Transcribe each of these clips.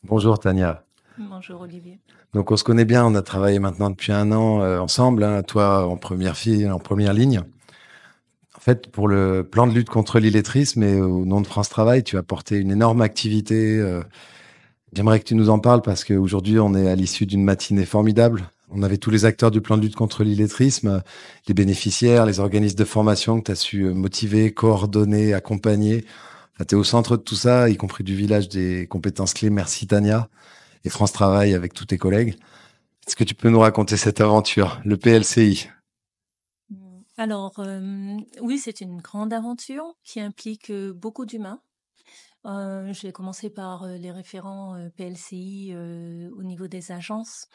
Bonjour Tania. Bonjour Olivier. Donc on se connaît bien, on a travaillé maintenant depuis un an ensemble, hein, toi en première fille, en première ligne. En fait, pour le plan de lutte contre l'illettrisme et au nom de France Travail, tu as porté une énorme activité. J'aimerais que tu nous en parles parce qu'aujourd'hui on est à l'issue d'une matinée formidable. On avait tous les acteurs du plan de lutte contre l'illettrisme, les bénéficiaires, les organismes de formation que tu as su motiver, coordonner, accompagner. Enfin, tu es au centre de tout ça, y compris du village des compétences clés. Merci Tania. Et France Travail avec tous tes collègues. Est-ce que tu peux nous raconter cette aventure, le PLCI? Alors, oui, c'est une grande aventure qui implique beaucoup d'humains. Je vais commencer par les référents PLCI au niveau des agences.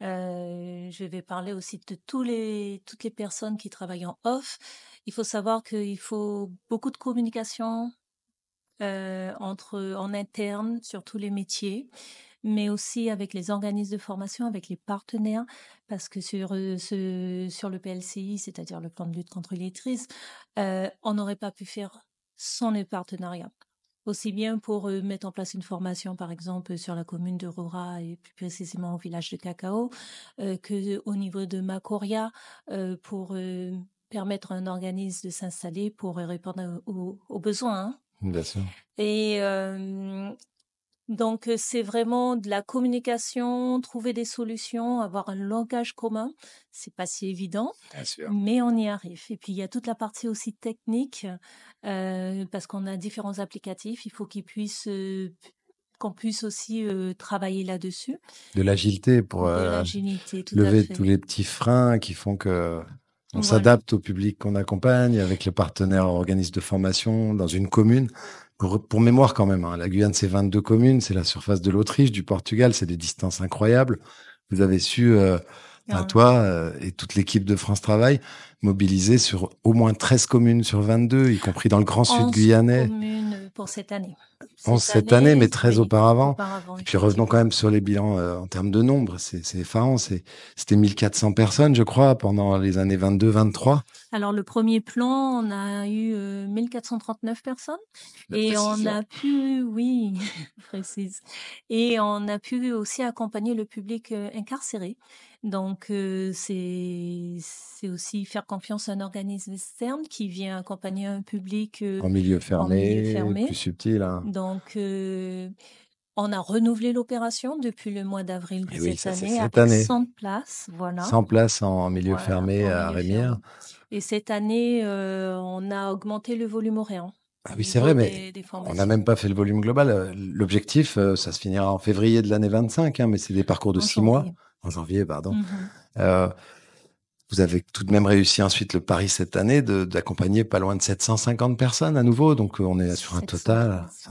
Je vais parler aussi de toutes les personnes qui travaillent en off. Il faut savoir qu'il faut beaucoup de communication en interne sur tous les métiers, mais aussi avec les organismes de formation, avec les partenaires, parce que sur le PLCI, c'est-à-dire le plan de lutte contre l'illettrisme, on n'aurait pas pu faire sans les partenariats. Aussi bien pour mettre en place une formation, par exemple, sur la commune de Roura et plus précisément au village de Cacao, que au niveau de Macoria, pour permettre à un organisme de s'installer pour répondre aux besoins, hein. Bien sûr. Et donc, c'est vraiment de la communication, trouver des solutions, avoir un langage commun. C'est pas si évident, Bien sûr. mais on y arrive. Et puis, il y a toute la partie aussi technique, parce qu'on a différents applicatifs. Il faut qu'on puisse aussi travailler là-dessus. De l'agilité pour De l'agilité, tout à lever tous fait. les petits freins qui font que on Voilà. s'adapte au public qu'on accompagne avec le partenaire organisme de formation dans une commune. Pour mémoire quand même, hein, la Guyane, c'est 22 communes, c'est la surface de l'Autriche, du Portugal, c'est des distances incroyables. Vous avez su, enfin Ah, toi et toute l'équipe de France Travail, mobiliser sur au moins 13 communes sur 22, y compris dans le grand sud 11 guyanais. communes pour cette année. 11 Cette cette année, année, mais 13 oui, auparavant. auparavant, Et puis revenons quand effectivement. même sur les bilans en termes de nombre. C'est effarant. C'était 1400 personnes, je crois, pendant les années 22-23. Alors le premier plan, on a eu 1439 personnes La et on précision. a pu, oui, précise, et on a pu aussi accompagner le public incarcéré. Donc c'est aussi faire confiance à un organisme externe qui vient accompagner un public En milieu en milieu fermé, plus fermé. subtil, hein. Donc on a renouvelé l'opération depuis le mois d'avril de Et oui, cette ça c'est année cette avec année. 100 places, voilà. 100 places en milieu Voilà, fermé en à milieu Rémière. fermé. Et cette année, on a augmenté le volume horaire Ah au oui, c'est vrai, niveau mais des on n'a formations. même pas fait le volume global. L'objectif, ça se finira en février de l'année 25, hein, mais c'est des parcours de En 6 mois. janvier. En janvier, pardon. Mhm. Euh, Vous avez tout de même réussi ensuite le pari cette année d'accompagner pas loin de 750 personnes à nouveau. Donc, on est sur un total 736.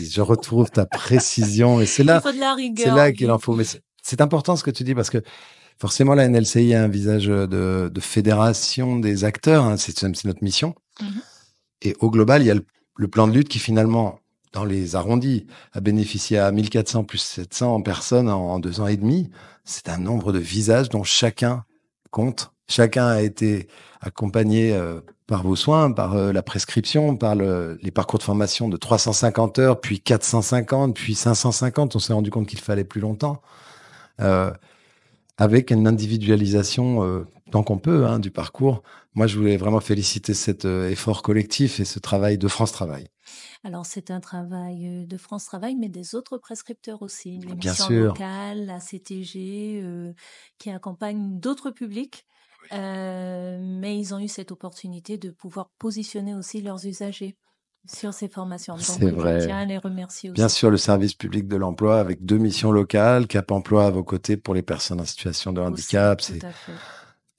536. Je retrouve ta précision. Et Il faut de la c'est rigueur, là qu'il en Olivier. faut. Mais c'est important ce que tu dis parce que forcément, la NLCI a un visage de fédération des acteurs, hein. C'est notre mission. Mhm. Et au global, il y a le plan de lutte qui finalement, dans les arrondis, a bénéficié à 1400 plus 700 personnes en 2 ans et demi. C'est un nombre de visages dont chacun compte. Chacun a été accompagné par vos soins, par la prescription, par les parcours de formation de 350 heures, puis 450, puis 550. On s'est rendu compte qu'il fallait plus longtemps. Euh, Avec une individualisation tant qu'on peut hein, du parcours. Moi, je voulais vraiment féliciter cet effort collectif et ce travail de France Travail. Alors, c'est un travail de France Travail, mais des autres prescripteurs aussi. Les Bien missions sûr. locales, la CTG, qui accompagnent d'autres publics. Mais ils ont eu cette opportunité de pouvoir positionner aussi leurs usagers sur ces formations. C'est Donc, je vrai. tiens à les remercier Bien aussi. sûr, le service public de l'emploi avec 2 missions locales, Cap Emploi à vos côtés pour les personnes en situation de Aussi, handicap. tout à fait.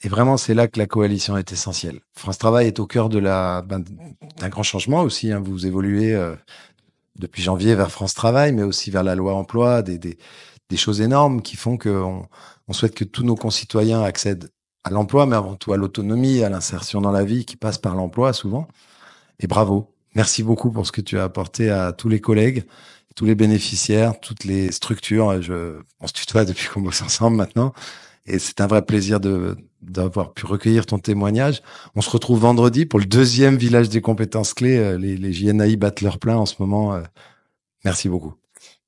Et vraiment, c'est là que la coalition est essentielle. France Travail est au cœur d'un grand changement aussi, hein. Vous évoluez depuis janvier vers France Travail, mais aussi vers la loi emploi, des choses énormes qui font on souhaite que tous nos concitoyens accèdent à l'emploi, mais avant tout à l'autonomie, à l'insertion dans la vie qui passe par l'emploi souvent. Et bravo. Merci beaucoup pour ce que tu as apporté à tous les collègues, tous les bénéficiaires, toutes les structures. On se tutoie depuis qu'on bosse ensemble maintenant. Et c'est un vrai plaisir d'avoir pu recueillir ton témoignage. On se retrouve vendredi pour le deuxième village des compétences clés. Les JNAI battent leur plein en ce moment. Merci beaucoup.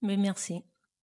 Mais merci.